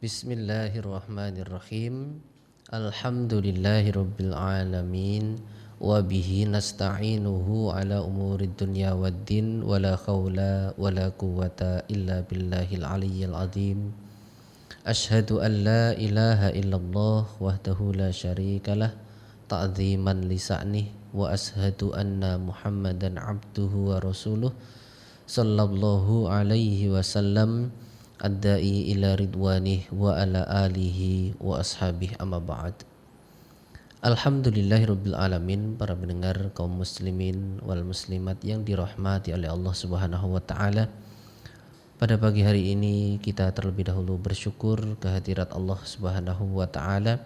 Bismillahirrahmanirrahim. Alhamdulillahirabbil alamin wa bihi nasta'inuhu ala umurid dunya waddin wala haula wala quwwata illa billahil aliyyil azim. Asyhadu an la ilaha illallah wahdahu la syarikalah ta'ziman li sa'nih wa ashhadu anna Muhammadan abduhu wa rasuluh sallallahu alaihi wasallam ad-da'i ila ridwanih wa ala alihi wa ashabihi amma ba'd. Alhamdulillahirabbil alamin, para pendengar kaum muslimin wal muslimat yang dirahmati oleh Allah Subhanahu wa taala. Pada pagi hari ini kita terlebih dahulu bersyukur kehadirat Allah Subhanahu wa taala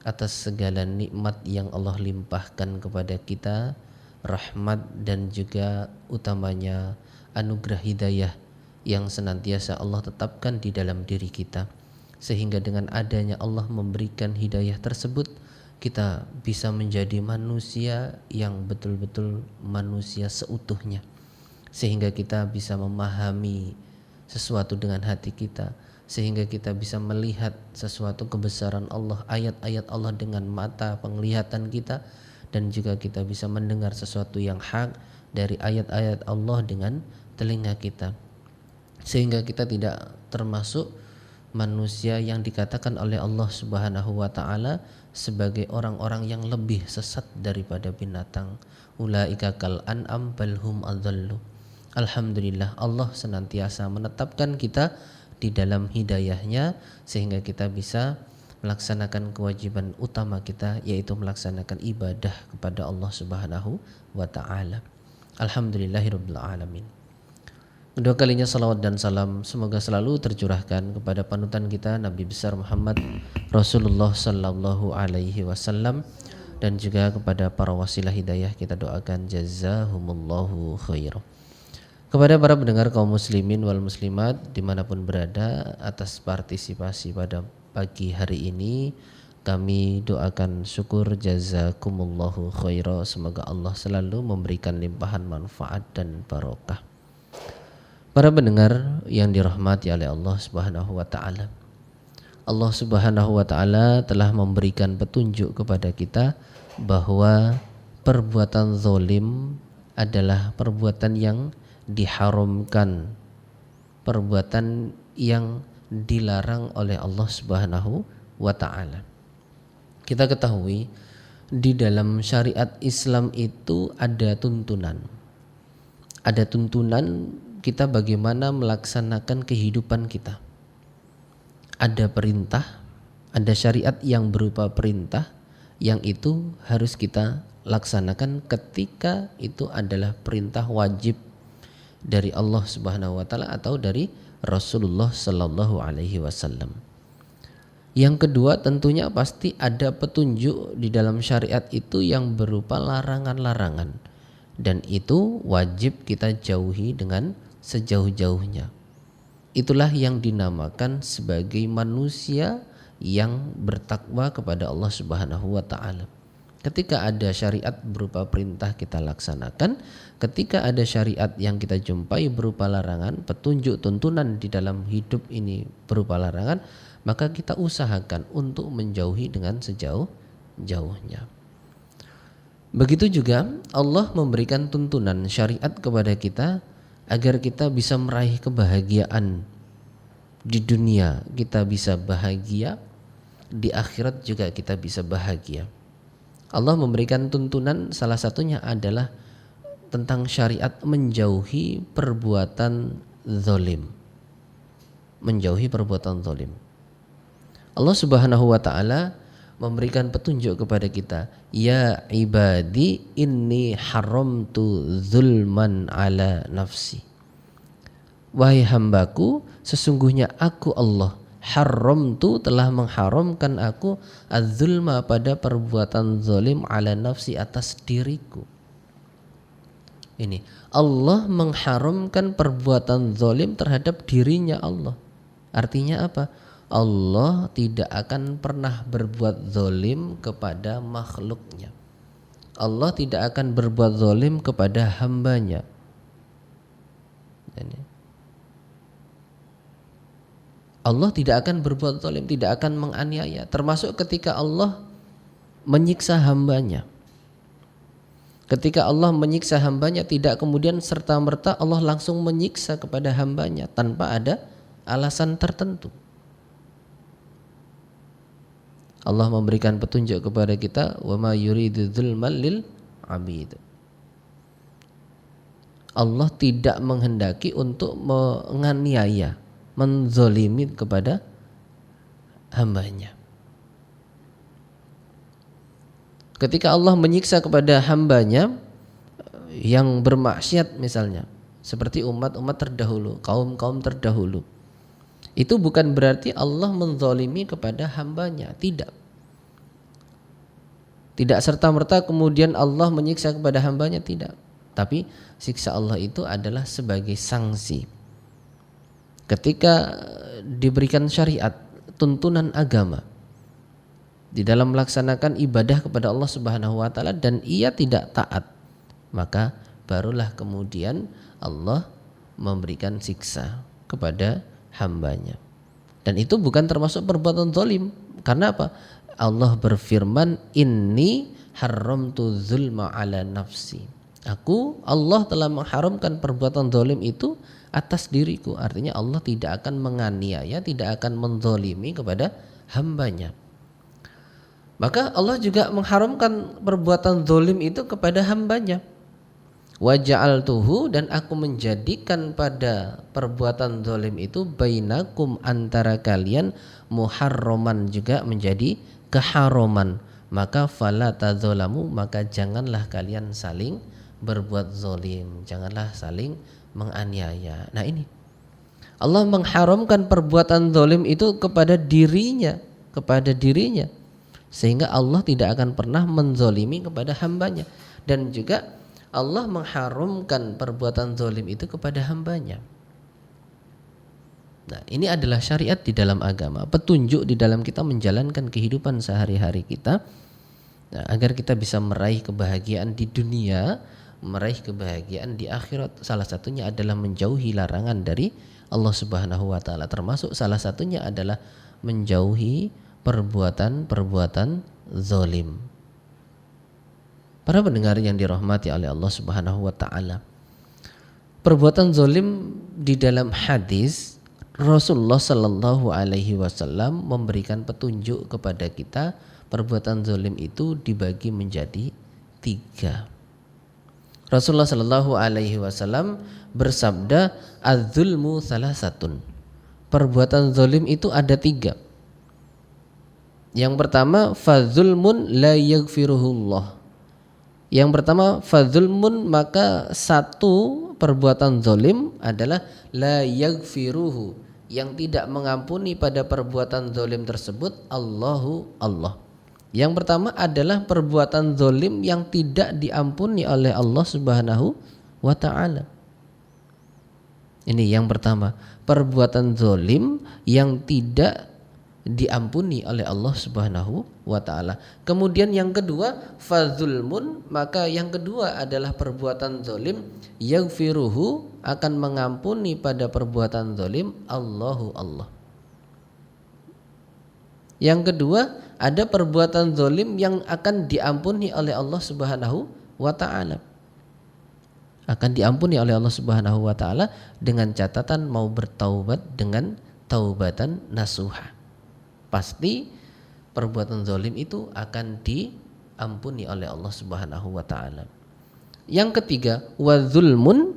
atas segala nikmat yang Allah limpahkan kepada kita, rahmat dan juga utamanya anugerah hidayah yang senantiasa Allah tetapkan di dalam diri kita, sehingga dengan adanya Allah memberikan hidayah tersebut kita bisa menjadi manusia yang betul-betul manusia seutuhnya, sehingga kita bisa memahami sesuatu dengan hati kita, sehingga kita bisa melihat sesuatu kebesaran Allah, ayat-ayat Allah dengan mata penglihatan kita, dan juga kita bisa mendengar sesuatu yang hak dari ayat-ayat Allah dengan telinga kita, sehingga kita tidak termasuk manusia yang dikatakan oleh Allah Subhanahu wa taala sebagai orang-orang yang lebih sesat daripada binatang. Ulaika kal an'am bal hum adhallu. Alhamdulillah, Allah senantiasa menetapkan kita di dalam hidayahnya sehingga kita bisa melaksanakan kewajiban utama kita, yaitu melaksanakan ibadah kepada Allah Subhanahu wa taala. Alhamdulillahirabbil alamin. Kedua kalinya salawat dan salam semoga selalu tercurahkan kepada panutan kita Nabi besar Muhammad Rasulullah sallallahu alaihi wasallam, dan juga kepada para wasilah hidayah kita doakan jazahumullahu khair. Kepada para pendengar kaum muslimin wal muslimat dimanapun berada, atas partisipasi pada pagi hari ini kami doakan syukur jazakumullahu khair. Semoga Allah selalu memberikan limpahan manfaat dan barokah. Para pendengar yang dirahmati oleh Allah Subhanahu wa taala, Allah Subhanahu wa taala telah memberikan petunjuk kepada kita bahwa perbuatan zalim adalah perbuatan yang diharamkan, perbuatan yang dilarang oleh Allah Subhanahu wa taala. Kita ketahui di dalam syariat Islam itu ada tuntunan. Ada tuntunan kita bagaimana melaksanakan kehidupan kita. Ada perintah, ada syariat yang berupa perintah yang itu harus kita laksanakan ketika itu adalah perintah wajib dari Allah Subhanahu wa taala atau dari Rasulullah sallallahu alaihi wasallam. Yang kedua, tentunya pasti ada petunjuk di dalam syariat itu yang berupa larangan-larangan, dan itu wajib kita jauhi dengan sejauh-jauhnya. Itulah yang dinamakan sebagai manusia yang bertakwa kepada Allah Subhanahu wa taala. Ketika ada syariat berupa perintah kita laksanakan, ketika ada syariat yang kita jumpai berupa larangan, petunjuk tuntunan di dalam hidup ini berupa larangan, maka kita usahakan untuk menjauhi dengan sejauh-jauhnya. Begitu juga Allah memberikan tuntunan syariat kepada kita agar kita bisa meraih kebahagiaan di dunia, kita bisa bahagia, di akhirat juga kita bisa bahagia. Allah memberikan tuntunan, salah satunya adalah tentang syariat menjauhi perbuatan zalim. Menjauhi perbuatan zalim. Allah Subhanahu wa taala memberikan petunjuk kepada kita, ya ibadi inni haramtu zulman ala nafsi. Wahai hambaku, sesungguhnya aku Allah haramtu telah mengharamkan aku az-zulma pada perbuatan zalim ala nafsi atas diriku. Ini Allah mengharamkan perbuatan zalim terhadap dirinya Allah. Artinya apa? Allah tidak akan pernah berbuat zalim kepada makhluknya. Allah tidak akan berbuat zalim kepada hambanya. Allah tidak akan berbuat zalim, tidak akan menganiaya, termasuk ketika Allah menyiksa hambanya. Ketika Allah menyiksa hambanya, tidak kemudian serta-merta Allah langsung menyiksa kepada hambanya tanpa ada alasan tertentu. Allah memberikan petunjuk kepada kita, wa ma yuridu dzulmal lil abid. Allah tidak menghendaki untuk menganiaya, menzolimi kepada hambanya. Ketika Allah menyiksa kepada hambanya yang bermaksiat misalnya, seperti umat-umat terdahulu, kaum-kaum terdahulu, itu bukan berarti Allah menzolimi kepada hambanya, tidak. Tidak serta-merta kemudian Allah menyiksa kepada hambanya, tidak. Tapi siksa Allah itu adalah sebagai sanksi. Ketika diberikan syariat, tuntunan agama di dalam melaksanakan ibadah kepada Allah Subhanahu wa taala dan ia tidak taat, maka barulah kemudian Allah memberikan siksa kepada hambanya. Dan itu bukan termasuk perbuatan zalim. Karena apa? Allah berfirman, inni haramtu zulma ala nafsi. Aku, Allah telah mengharamkan perbuatan zalim itu atas diriku. Artinya Allah tidak akan menganiaya, tidak akan menzalimi kepada hambanya. Maka Allah juga mengharamkan perbuatan zalim itu kepada hambanya. Wa ja'altuhu, dan aku menjadikan pada perbuatan zalim itu bainakum, antara kalian, muharraman, juga menjadi keharaman. Maka fala tadzalamu, maka janganlah kalian saling berbuat zalim, janganlah saling menganiaya. Nah ini Allah mengharamkan perbuatan zalim itu kepada dirinya, sehingga Allah tidak akan pernah menzalimi kepada hambanya. Dan juga Allah mengharamkan perbuatan zalim itu kepada hambanya. Nah, ini adalah syariat di dalam agama, petunjuk di dalam kita menjalankan kehidupan sehari-hari kita, nah, agar kita bisa meraih kebahagiaan di dunia, meraih kebahagiaan di akhirat. Salah satunya adalah menjauhi larangan dari Allah Subhanahu wa taala, termasuk salah satunya adalah menjauhi perbuatan-perbuatan zalim. Para pendengar yang dirahmati oleh Allah Subhanahu wa taala, perbuatan zalim di dalam hadis Rasulullah sallallahu alaihi wasallam memberikan petunjuk kepada kita, perbuatan zalim itu dibagi menjadi 3. Rasulullah sallallahu alaihi wasallam bersabda, az-zulmu salasatun. Perbuatan zalim itu ada 3. Yang pertama, fadzulmun la yaghfiruhullah. Yang pertama, fadzulmun, maka satu perbuatan zalim adalah la yaghfiruhu, yang tidak mengampuni pada perbuatan zalim tersebut Allah. Yang pertama adalah perbuatan zalim yang tidak diampuni oleh Allah Subhanahu wa taala. Ini yang pertama, perbuatan zalim yang tidak diampuni oleh Allah Subhanahu wa taala. Kemudian yang kedua, fadzulmun, maka yang kedua adalah perbuatan zalim yaghfiruhu, akan mengampuni pada perbuatan zalim Allah. Yang kedua, ada perbuatan zalim yang akan diampuni oleh Allah Subhanahu wa taala. Akan diampuni oleh Allah Subhanahu wa taala dengan catatan mau bertaubat dengan taubatan nasuha. Pasti perbuatan zalim itu akan diampuni oleh Allah Subhanahu wa taala. Yang ketiga, wadzulmun,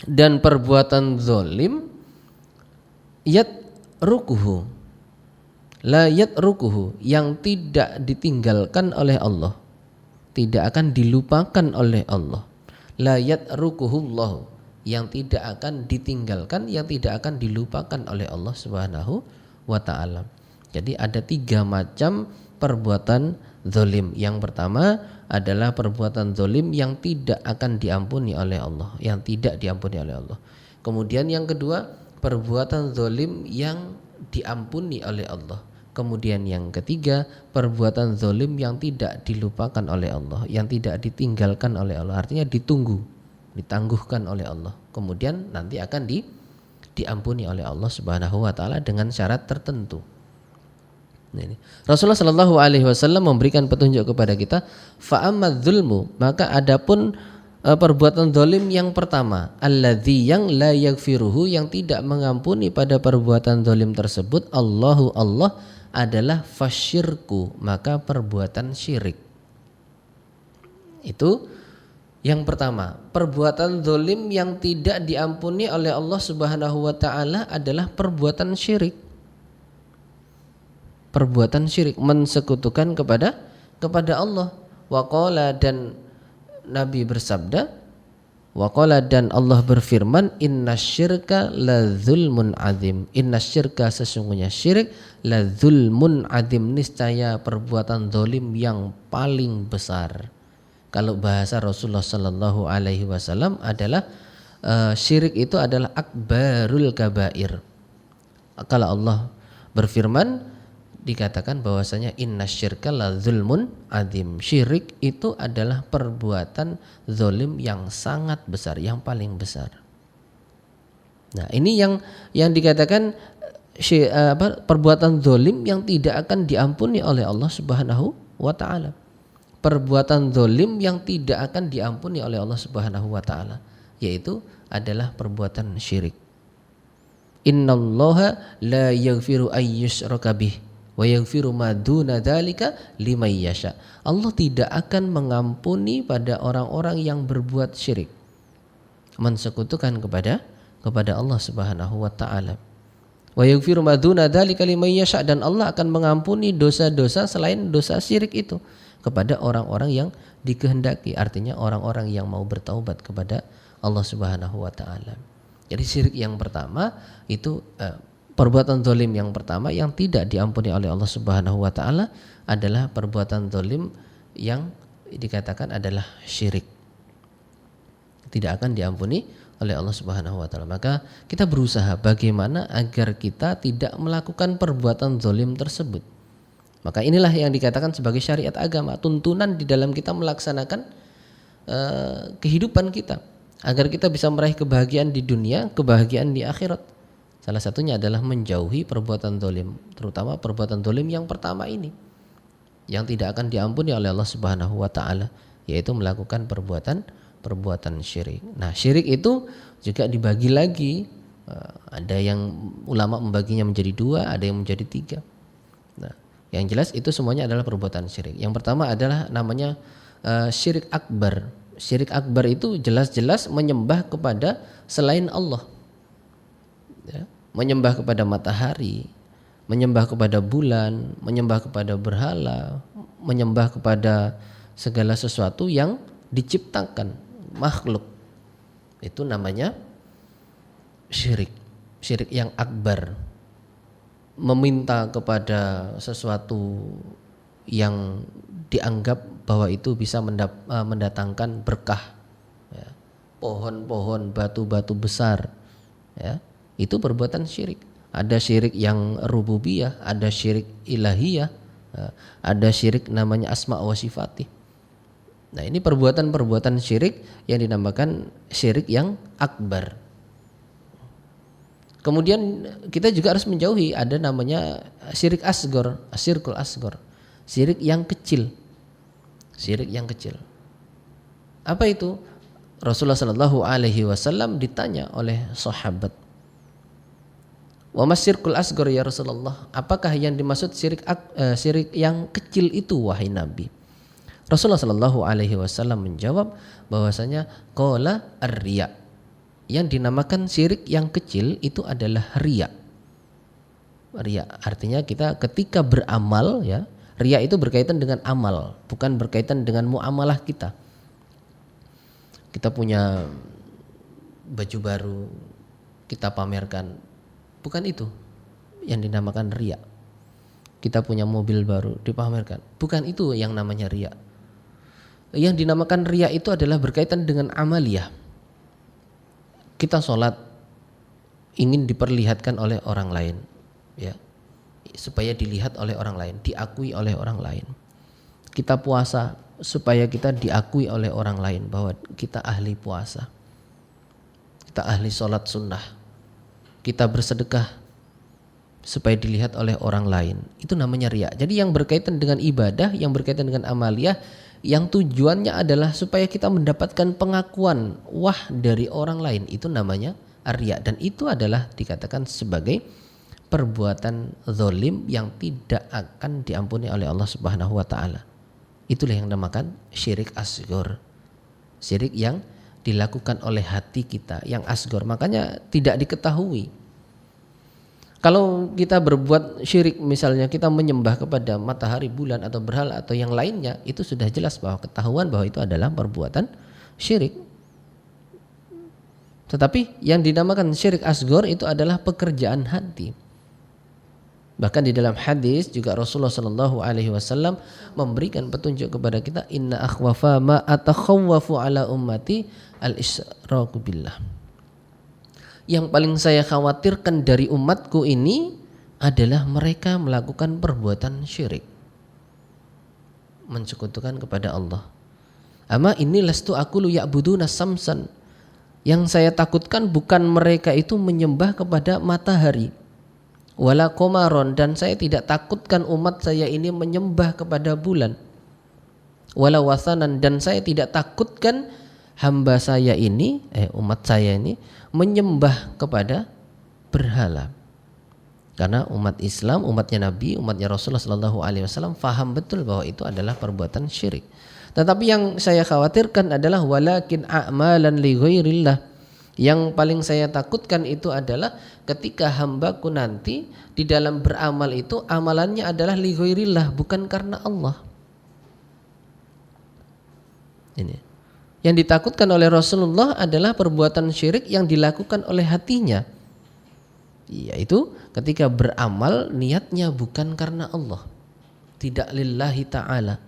dan perbuatan zalim yatrukuhu, la yatrukuhu, yang tidak ditinggalkan oleh Allah, tidak akan dilupakan oleh Allah. La yatrukuhullah, yang tidak akan ditinggalkan, yang tidak akan dilupakan oleh Allah Subhanahu wa taala. Jadi ada 3 macam perbuatan zalim. Yang pertama adalah perbuatan zalim yang tidak akan diampuni oleh Allah, yang tidak diampuni oleh Allah. Kemudian yang kedua, perbuatan zalim yang diampuni oleh Allah. Kemudian yang ketiga, perbuatan zalim yang tidak dilupakan oleh Allah, yang tidak ditinggalkan oleh Allah, artinya ditunggu, ditangguhkan oleh Allah. Kemudian nanti akan diampuni oleh Allah Subhanahu wa taala dengan syarat tertentu. Nah, ini. Rasulullah Shallallahu alaihi wasallam memberikan petunjuk kepada kita, fa amadzulmu, maka adapun perbuatan zalim yang pertama, alladzi yang la yaghfiruhu, yang tidak mengampuni pada perbuatan zalim tersebut, Allahu Allah, adalah fasyirku, maka perbuatan syirik. Itu yang pertama, perbuatan zalim yang tidak diampuni oleh Allah Subhanahu wa taala adalah perbuatan syirik. Perbuatan syirik, mensekutukan kepada Allah. Waqala, dan Nabi bersabda, waqala, dan Allah berfirman, innasyirka ladzulmun adzim. Innasyirka, sesungguhnya syirik, ladzulmun adzim, niscaya perbuatan zalim yang paling besar. Kalau bahasa Rasulullah Sallallahu alaihi wasallam adalah syirik itu adalah akbarul kabair. Kalau Allah berfirman, dikatakan bahwasanya innasyirka ladzulmun adzim. Syirik itu adalah perbuatan zalim yang sangat besar, yang paling besar. Nah, ini yang dikatakan perbuatan zalim yang tidak akan diampuni oleh Allah Subhanahu wa taala. Perbuatan zalim yang tidak akan diampuni oleh Allah Subhanahu wa taala, yaitu adalah perbuatan syirik. Innallaha la yaghfiru ayyushraka bih wa yaghfiru ma duna dzalika liman yasha. Allah tidak akan mengampuni pada orang-orang yang berbuat syirik, mensekutukan kepada Allah Subhanahu wa taala. Wa yaghfiru ma duna dzalika liman yasha, dan Allah akan mengampuni dosa-dosa selain dosa syirik itu kepada orang-orang yang dikehendaki, artinya orang-orang yang mau bertaubat kepada Allah Subhanahu wa taala. Jadi syirik yang pertama itu perbuatan zalim yang pertama yang tidak diampuni oleh Allah Subhanahu wa taala adalah perbuatan zalim yang dikatakan adalah syirik. Tidak akan diampuni oleh Allah Subhanahu wa taala. Maka kita berusaha bagaimana agar kita tidak melakukan perbuatan zalim tersebut. Maka inilah yang dikatakan sebagai syariat agama, tuntunan di dalam kita melaksanakan kehidupan kita agar kita bisa meraih kebahagiaan di dunia, kebahagiaan di akhirat. Salah satunya adalah menjauhi perbuatan zalim, terutama perbuatan zalim yang pertama ini, yang tidak akan diampuni oleh Allah Subhanahu wa taala, yaitu melakukan perbuatan syirik. Nah, syirik itu juga dibagi lagi. Ada yang ulama membaginya menjadi 2, ada yang menjadi 3. Nah, yang jelas itu semuanya adalah perbuatan syirik. Yang pertama adalah namanya syirik akbar. Syirik akbar itu jelas-jelas menyembah kepada selain Allah. Ya, menyembah kepada matahari, menyembah kepada bulan, menyembah kepada berhala, menyembah kepada segala sesuatu yang diciptakan, makhluk. Itu namanya syirik. Syirik yang akbar. Meminta kepada sesuatu yang dianggap bahwa itu bisa mendatangkan berkah, ya. Pohon-pohon, batu-batu besar, ya. Itu perbuatan syirik. Ada syirik yang rububiyah, ada syirik ilahiyah, ada syirik namanya asma wa sifatih. Nah, ini perbuatan-perbuatan syirik yang dinamakan syirik yang akbar. Kemudian kita juga harus menjauhi ada namanya syirik asgor, asyirkul asgor, syirik yang kecil. Syirik yang kecil. Apa itu? Rasulullah Shallallahu alaihi wasallam ditanya oleh sahabat, "Wa masyirkul asgor ya Rasulullah?" Apakah yang dimaksud syirik yang kecil itu wahai Nabi? Rasulullah Shallallahu alaihi wasallam menjawab bahwasanya qala ar-riya. Yang dinamakan syirik yang kecil itu adalah riya. Riya artinya kita ketika beramal, ya. Riya itu berkaitan dengan amal, bukan berkaitan dengan muamalah kita. Kita punya baju baru, kita pamerkan, bukan itu yang dinamakan riya. Kita punya mobil baru, dipamerkan, bukan itu yang namanya riya. Yang dinamakan riya itu adalah berkaitan dengan amaliyah. Kita sholat ingin diperlihatkan oleh orang lain, ya, supaya dilihat oleh orang lain, diakui oleh orang lain. Kita puasa supaya kita diakui oleh orang lain bahwa kita ahli puasa, kita ahli sholat sunnah. kita bersedekah supaya dilihat oleh orang lain, itu namanya riya. Jadi yang berkaitan dengan ibadah, yang berkaitan dengan amaliyah, yang tujuannya adalah supaya kita mendapatkan pengakuan wah dari orang lain, itu namanya riya. Dan itu adalah dikatakan sebagai perbuatan zalim yang tidak akan diampuni oleh Allah Subhanahu wa taala. Itulah yang dinamakan syirik asghar. Syirik yang dilakukan oleh hati kita, yang asghar, makanya tidak diketahui. Kalau kita berbuat syirik, misalnya kita menyembah kepada matahari, bulan atau berhala atau yang lainnya, itu sudah jelas bahwa ketahuan bahwa itu adalah perbuatan syirik. Tetapi yang dinamakan syirik asghar itu adalah pekerjaan hati. Bahkan di dalam hadis juga Rasulullah Shallallahu Alaihi Wasallam memberikan petunjuk kepada kita, inna akhwafa ma atakhawwafu ala ummati al-isyraku billah. Yang paling saya khawatirkan dari umatku ini adalah mereka melakukan perbuatan syirik, mensekutukan kepada Allah. Ama ini lastu aqulu ya'buduna samsan. Yang saya takutkan bukan mereka itu menyembah kepada matahari, wala komaron, dan saya tidak takutkan umat saya ini menyembah kepada bulan, wala wasanan, dan saya tidak takutkan hamba saya ini, umat saya ini menyembah kepada berhala. Karena umat Islam, umatnya Nabi, umatnya Rasulullah Sallallahu Alaihi Wasallam faham betul bahwa itu adalah perbuatan syirik. Tetapi yang saya khawatirkan adalah walakin a'malan li ghairillah. Yang paling saya takutkan itu adalah ketika hambaku nanti di dalam beramal itu amalannya adalah li ghairillah, bukan karena Allah. Ini. Yang ditakutkan oleh Rasulullah adalah perbuatan syirik yang dilakukan oleh hatinya, yaitu ketika beramal niatnya bukan karena Allah, tidak lillahi ta'ala.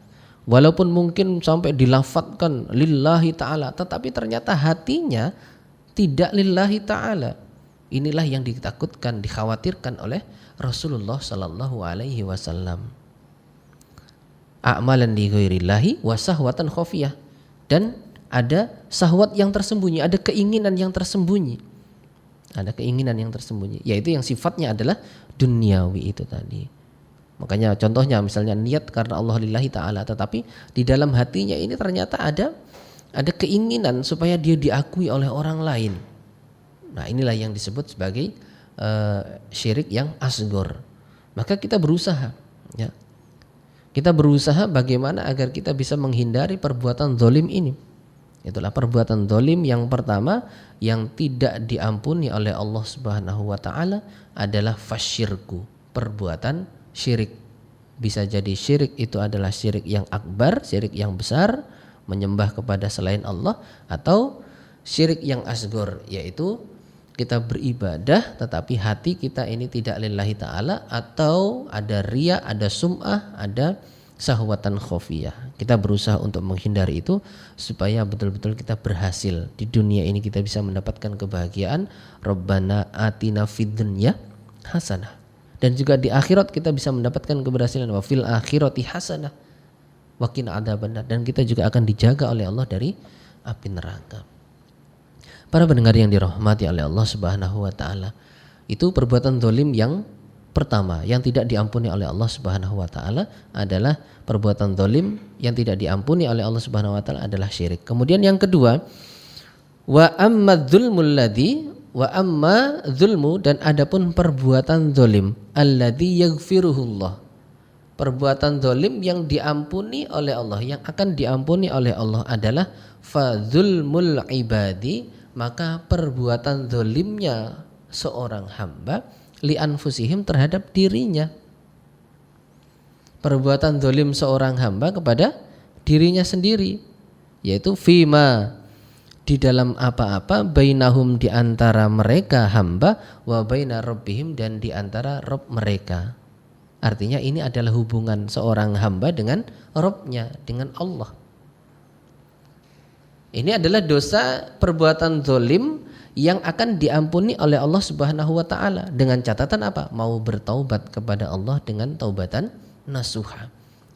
Walaupun mungkin sampai dilafadzkan lillahi ta'ala, tetapi ternyata hatinya tidak lillahi ta'ala. Inilah yang ditakutkan, dikhawatirkan oleh Rasulullah Sallallahu Alaihi Wasallam. A'malan li ghairillahi wa sahwatan khafiyah, dan ada syahwat yang tersembunyi, ada keinginan yang tersembunyi. Ada keinginan yang tersembunyi, yaitu yang sifatnya adalah duniawi itu tadi. Makanya contohnya misalnya niat karena Allah lillahi ta'ala, tetapi di dalam hatinya ini ternyata ada keinginan supaya dia diakui oleh orang lain. Nah, inilah yang disebut sebagai syirik yang asghar. Maka kita berusaha, ya. Kita berusaha bagaimana agar kita bisa menghindari perbuatan zalim ini. Itulah perbuatan zalim yang pertama yang tidak diampuni oleh Allah Subhanahu wa taala adalah fasyirku, perbuatan syirik. Bisa jadi syirik itu adalah syirik yang akbar, syirik yang besar, menyembah kepada selain Allah, atau syirik yang asghar, yaitu kita beribadah tetapi hati kita ini tidak lillahi ta'ala, atau ada riya, ada sum'ah, ada syahwatan khafiyah. Kita berusaha untuk menghindari itu supaya betul-betul kita berhasil di dunia ini, kita bisa mendapatkan kebahagiaan. Rabbana atina fid dunya hasanah, dan juga di akhirat kita bisa mendapatkan keberhasilan. Wa fil akhirati hasanah wa qina adzabannar, dan kita juga akan dijaga oleh Allah dari api neraka. Para pendengar yang dirahmati oleh Allah Subhanahu wa taala, itu perbuatan zalim yang pertama yang tidak diampuni oleh Allah Subhanahu wa taala adalah perbuatan zalim yang tidak diampuni oleh Allah Subhanahu wa taala adalah syirik. Kemudian yang kedua, wa amma dzulmu, dan adapun perbuatan zalim alladzi yaghfiruhullah, perbuatan zalim yang diampuni oleh Allah, yang akan diampuni oleh Allah adalah fa dzulmul ibadi, maka perbuatan zalimnya seorang hamba li anfusihim, terhadap dirinya. Perbuatan zalim seorang hamba kepada dirinya sendiri, yaitu fima, di dalam apa-apa, bainahum, di antara mereka hamba, wa baina rabbihim, dan di antara Rabb mereka. Artinya ini adalah hubungan seorang hamba dengan Rabbnya, dengan Allah. Ini adalah dosa perbuatan zalim yang akan diampuni oleh Allah Subhanahu wa taala, dengan catatan apa? Mau bertaubat kepada Allah dengan taubatan nasuha.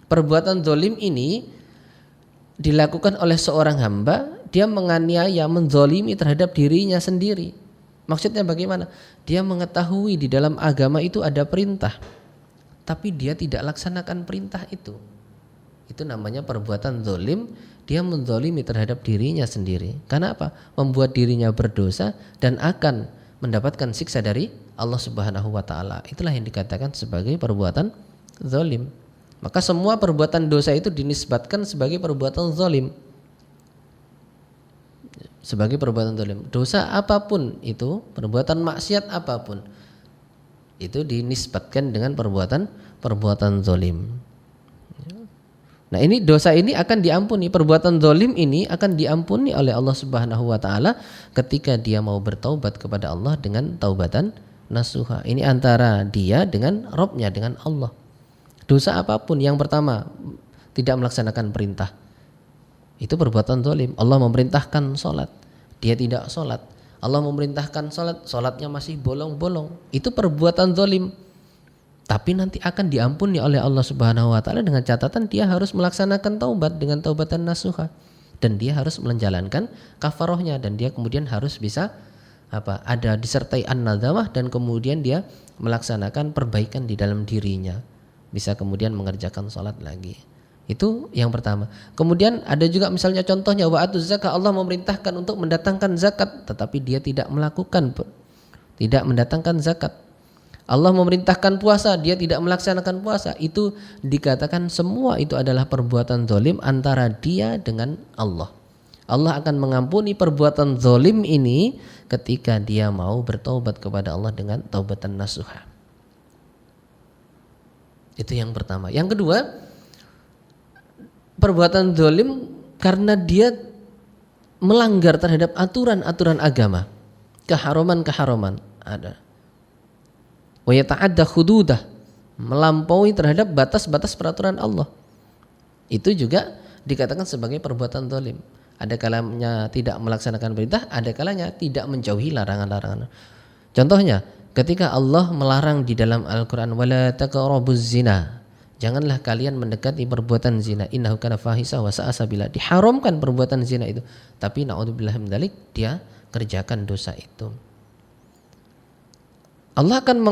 Perbuatan zalim ini dilakukan oleh seorang hamba, dia menganiaya, menzalimi terhadap dirinya sendiri. Maksudnya bagaimana? Dia mengetahui di dalam agama itu ada perintah, tapi dia tidak laksanakan perintah itu. Itu namanya perbuatan zalim. Dia menzalimi terhadap dirinya sendiri. Karena apa? Membuat dirinya berdosa dan akan mendapatkan siksa dari Allah Subhanahu wa taala. Itulah yang dikatakan sebagai perbuatan zalim. Maka semua perbuatan dosa itu dinisbatkan sebagai perbuatan zalim. Sebagai perbuatan zalim. Dosa apapun itu, perbuatan maksiat apapun, itu dinisbatkan dengan perbuatan zalim. Nah, ini dosa ini akan diampuni, perbuatan zalim ini akan diampuni oleh Allah Subhanahu wa taala ketika dia mau bertaubat kepada Allah dengan taubatan nasuha. Ini antara dia dengan Rabb-nya, dengan Allah. Dosa apapun, yang pertama tidak melaksanakan perintah, itu perbuatan zalim. Allah memerintahkan sholat, dia tidak sholat. Allah memerintahkan sholat, sholatnya masih bolong-bolong, itu perbuatan zalim. Tapi nanti akan diampuni oleh Allah Subhanahu wa taala dengan catatan dia harus melaksanakan taubat dengan taubatan nasuha, dan dia harus menjalankan kafarohnya, dan dia kemudian harus bisa ada disertai an-nadamah, dan kemudian dia melaksanakan perbaikan di dalam dirinya, bisa kemudian mengerjakan sholat lagi. Itu yang pertama. Kemudian ada juga misalnya contohnya wa'atuz zakat, Allah memerintahkan untuk mendatangkan zakat tetapi dia tidak mendatangkan zakat. Allah memerintahkan puasa, dia tidak melaksanakan puasa. Itu dikatakan semua itu adalah perbuatan zalim antara dia dengan Allah. Allah akan mengampuni perbuatan zalim ini ketika dia mau bertaubat kepada Allah dengan taubatan nasuha. Itu yang pertama. Yang kedua, perbuatan zalim karena dia melanggar terhadap aturan-aturan agama, keharaman-keharaman ada. Wa yata'adda hududah, melampaui terhadap batas-batas peraturan Allah. Itu juga dikatakan sebagai perbuatan zalim. Ada kalanya tidak melaksanakan perintah, ada kalanya tidak menjauhi larangan-larangan. Contohnya, ketika Allah melarang di dalam Al-Qur'an wala taqrabuz zina, janganlah kalian mendekati perbuatan zina, innahu kana fahisha wa sa'a sabila. Diharamkan perbuatan zina itu, tapi naudzubillah min dzalik dia kerjakan dosa itu. Allah akan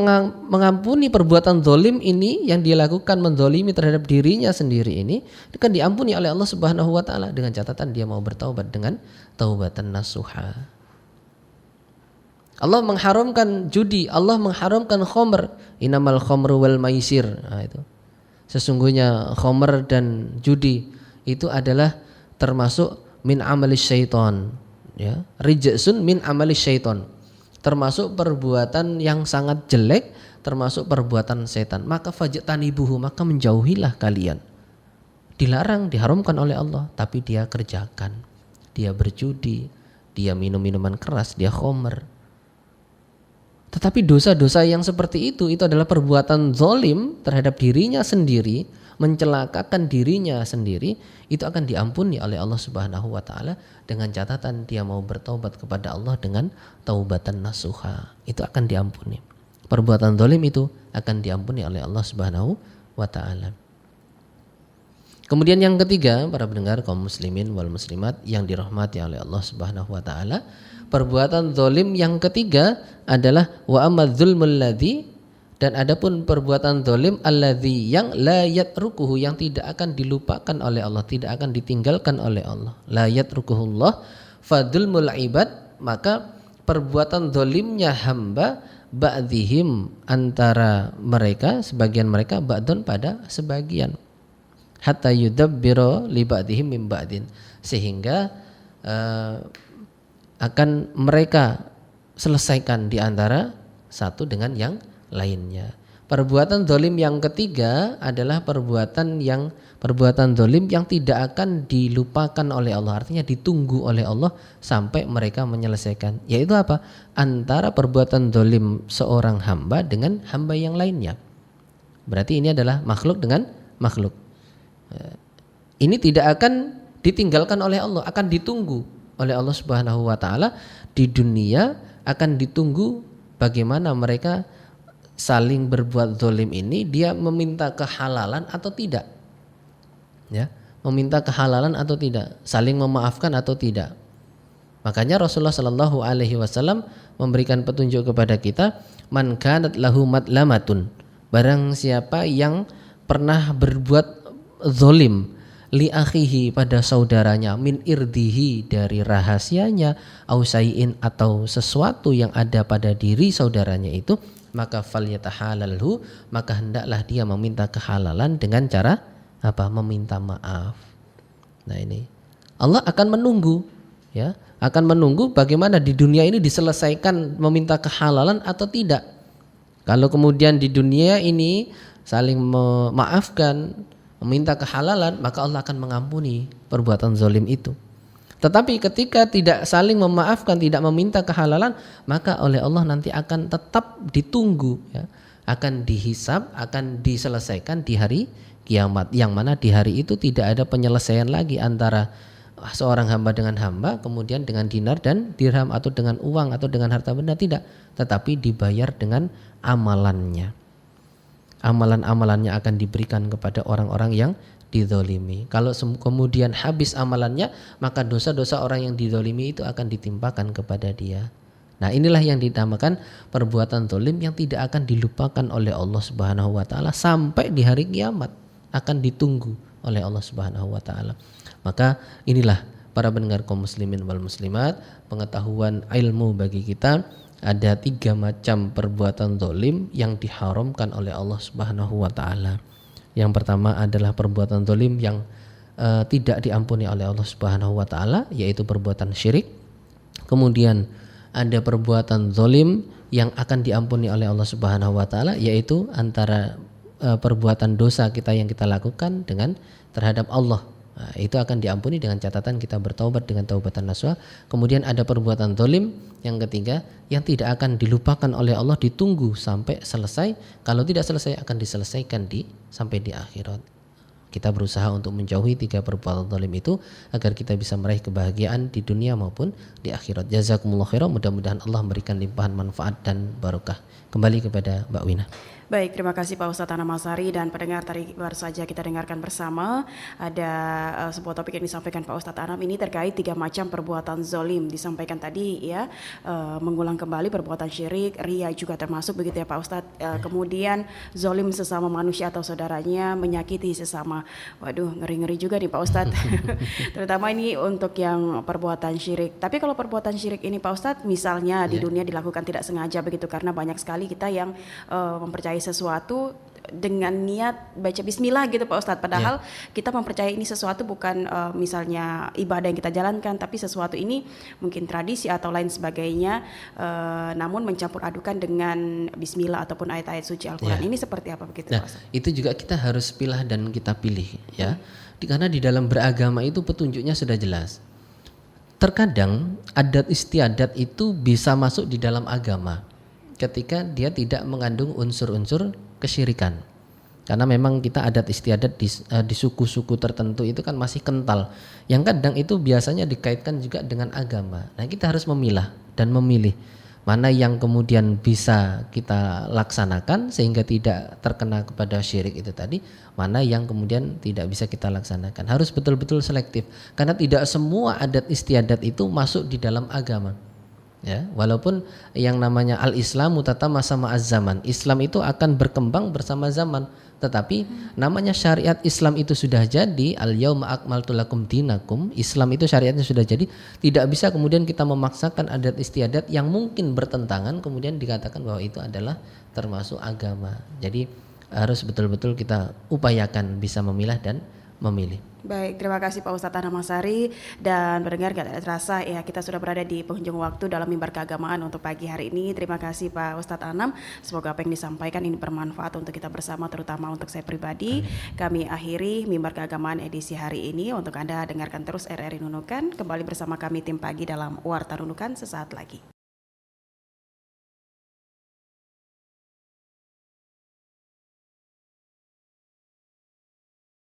mengampuni perbuatan zalim ini yang dia lakukan, menzalimi terhadap dirinya sendiri ini, akan diampuni oleh Allah Subhanahu wa taala dengan catatan dia mau bertaubat dengan taubatan nasuha. Allah mengharamkan judi, Allah mengharamkan khamr, innamal khamru wal maisir. Nah, itu. Sesungguhnya khamr dan judi itu adalah termasuk min amalis syaitan, ya. Rijsun min amalis syaitan. Termasuk perbuatan yang sangat jelek, termasuk perbuatan setan. Maka fajtanibuhu, maka menjauhilah kalian. Dilarang, diharamkan oleh Allah, tapi dia kerjakan. Dia berjudi, dia minum minuman keras, dia khamr. Tetapi dosa-dosa yang seperti itu adalah perbuatan zalim terhadap dirinya sendiri, mencelakakan dirinya sendiri, itu akan diampuni oleh Allah Subhanahu wa taala dengan catatan dia mau bertaubat kepada Allah dengan taubatan nasuha. Itu akan diampuni. Perbuatan zalim itu akan diampuni oleh Allah Subhanahu wa taala. Kemudian yang ketiga, para pendengar kaum muslimin wal muslimat yang dirahmati oleh Allah Subhanahu wa taala, perbuatan zalim yang ketiga adalah wa amadzulmul ladzi, dan adapun perbuatan zalim alladzi yang la yatrukuhu, yang tidak akan dilupakan oleh Allah, tidak akan ditinggalkan oleh Allah. La yatrukuhullah fadzulmul ibad, maka perbuatan zalimnya hamba ba'dihim, antara mereka sebagian mereka, ba'dun pada sebagian, hatta yudabbiru li ba'dihim min ba'din, sehingga akan mereka selesaikan di antara satu dengan yang lainnya. Perbuatan zalim yang ketiga adalah perbuatan zalim yang tidak akan dilupakan oleh Allah, artinya ditunggu oleh Allah sampai mereka menyelesaikan. Yaitu apa? Antara perbuatan zalim seorang hamba dengan hamba yang lainnya. Berarti ini adalah makhluk dengan makhluk. Ini tidak akan ditinggalkan oleh Allah, akan ditunggu oleh Allah Subhanahu wa taala di dunia, akan ditunggu bagaimana mereka saling berbuat zalim ini, dia meminta kehalalan atau tidak, ya, meminta kehalalan atau tidak, saling memaafkan atau tidak. Makanya Rasulullah Shallallahu Alaihi Wasallam memberikan petunjuk kepada kita, man kanat lahu madlamatun, barang siapa yang pernah berbuat zolim li akhihi pada saudaranya, min irdihi dari rahasianya, ausaiin atau sesuatu yang ada pada diri saudaranya itu, maka falyatahalalhu, maka hendaklah dia meminta kehalalan dengan cara apa? Meminta maaf. Nah ini Allah akan menunggu, ya, akan menunggu bagaimana di dunia ini diselesaikan meminta kehalalan atau tidak. Kalau kemudian di dunia ini saling memaafkan, meminta kehalalan, maka Allah akan mengampuni perbuatan zalim itu. Tetapi ketika tidak saling memaafkan, tidak meminta kehalalan, maka oleh Allah nanti akan tetap ditunggu, ya, akan dihisab, akan diselesaikan di hari kiamat, yang mana di hari itu tidak ada penyelesaian lagi antara seorang hamba dengan hamba, kemudian dengan dinar dan dirham, atau dengan uang atau dengan harta benda, tidak, tetapi dibayar dengan amalannya. Amalan-amalannya akan diberikan kepada orang-orang yang dizolimi. Kalau kemudian habis amalannya, maka dosa-dosa orang yang dizolimi itu akan ditimpakan kepada dia. Nah inilah yang dinamakan perbuatan zalim yang tidak akan dilupakan oleh Allah Subhanahu Wa Taala sampai di hari kiamat, akan ditunggu oleh Allah Subhanahu Wa Taala. Maka inilah para pendengar kaum muslimin wal muslimat, pengetahuan ilmu bagi kita. Ada 3 macam perbuatan zalim yang diharamkan oleh Allah Subhanahu Wa Taala. Yang pertama adalah perbuatan zalim yang tidak diampuni oleh Allah Subhanahu Wa Taala, yaitu perbuatan syirik. Kemudian ada perbuatan zalim yang akan diampuni oleh Allah Subhanahu Wa Taala, yaitu antara perbuatan dosa kita yang kita lakukan dengan terhadap Allah. Nah, itu akan diampuni dengan catatan kita bertaubat dengan taubatan nasuha. Kemudian ada perbuatan zalim yang ketiga yang tidak akan dilupakan oleh Allah, ditunggu sampai selesai. Kalau tidak selesai akan diselesaikan sampai di akhirat. Kita berusaha untuk menjauhi 3 perbuatan zalim itu agar kita bisa meraih kebahagiaan di dunia maupun di akhirat. Jazakumullah khairan, mudah-mudahan Allah memberikan limpahan manfaat dan barokah. Kembali kepada Mbak Wina. Baik, terima kasih Pak Ustadz Anam Masari dan pendengar. Tadi baru saja kita dengarkan bersama ada sebuah topik yang disampaikan Pak Ustadz Anam ini terkait 3 macam perbuatan zolim. Disampaikan tadi ya, mengulang kembali perbuatan syirik, ria juga termasuk begitu ya Pak Ustadz. Kemudian zolim sesama manusia atau saudaranya, menyakiti sesama. Waduh, ngeri-ngeri juga nih Pak Ustadz. Terutama ini untuk yang perbuatan syirik. Tapi kalau perbuatan syirik ini Pak Ustadz misalnya di dunia dilakukan tidak sengaja begitu, karena banyak sekali kita yang mempercayai sesuatu dengan niat baca bismillah gitu Pak Ustadz, padahal kita mempercayai ini sesuatu bukan misalnya ibadah yang kita jalankan, tapi sesuatu ini mungkin tradisi atau lain sebagainya, namun mencampur adukan dengan bismillah ataupun ayat-ayat suci Al-Quran. Ini seperti apa begitu Pak Ustadz? Itu juga kita harus pilah dan kita pilih ya, karena di dalam beragama itu petunjuknya sudah jelas. Terkadang adat istiadat itu bisa masuk di dalam agama ketika dia tidak mengandung unsur-unsur kesyirikan. Karena memang kita adat istiadat di suku-suku tertentu itu kan masih kental, yang kadang itu biasanya dikaitkan juga dengan agama. Nah kita harus memilah dan memilih mana yang kemudian bisa kita laksanakan sehingga tidak terkena kepada syirik itu tadi, mana yang kemudian tidak bisa kita laksanakan. Harus betul-betul selektif, karena tidak semua adat istiadat itu masuk di dalam agama. Ya, walaupun yang namanya al-Islamu tatama sama az-zaman, Islam itu akan berkembang bersama zaman, tetapi namanya syariat Islam itu sudah jadi, al-yauma akmaltu lakum dinakum, Islam itu syariatnya sudah jadi, tidak bisa kemudian kita memaksakan adat istiadat yang mungkin bertentangan kemudian dikatakan bahwa itu adalah termasuk agama. Jadi harus betul-betul kita upayakan bisa memilah dan memilih. Baik, terima kasih Pak Ustadz Anam Masari. Dan mendengar gak terasa ya, kita sudah berada di penghujung waktu dalam mimbar keagamaan untuk pagi hari ini. Terima kasih Pak Ustadz Anam. Semoga apa yang disampaikan ini bermanfaat untuk kita bersama, terutama untuk saya pribadi. Kami akhiri mimbar keagamaan edisi hari ini. Untuk Anda dengarkan terus RRI Nunukan. Kembali bersama kami tim pagi dalam Warta Nunukan sesaat lagi.